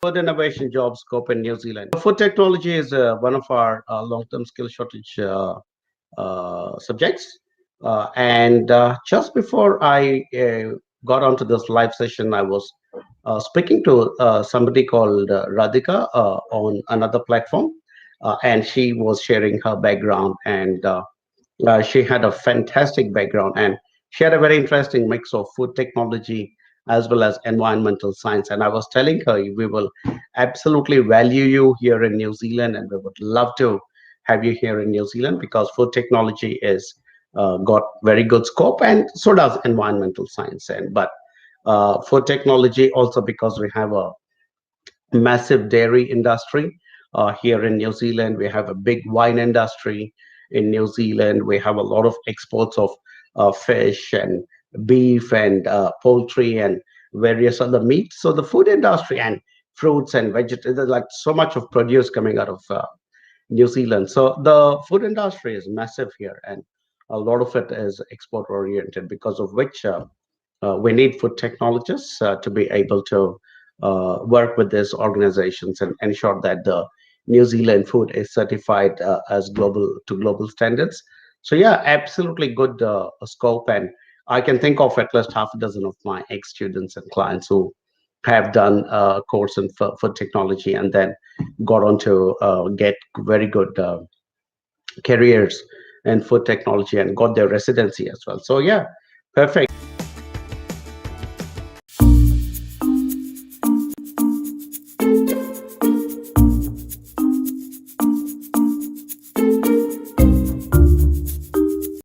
food innovation job scope in New Zealand. Food technology is one of our long-term skill shortage subjects. And just before I got onto this live session, I was speaking to somebody called Radhika on another platform, and she was sharing her background, and she had a fantastic background, and she had a very interesting mix of food technology as well as environmental science. And I was telling her, we will absolutely value you here in New Zealand, and we would love to have you here in New Zealand because food technology is got very good scope, and so does environmental science. And but food technology also because we have a massive dairy industry here in New Zealand. We have a big wine industry in New Zealand. We have a lot of exports of fish and beef and poultry and various other meats. So the food industry and fruits and vegetables, there's like so much of produce coming out of New Zealand. So the food industry is massive here, and a lot of it is export oriented, because of which we need food technologists to be able to work with these organizations and ensure that the New Zealand food is certified as global standards. So yeah, absolutely good scope, and I can think of at least half a dozen of my ex-students and clients who have done a course in food technology and then got on to get very good careers in food technology and got their residency as well. So yeah, perfect.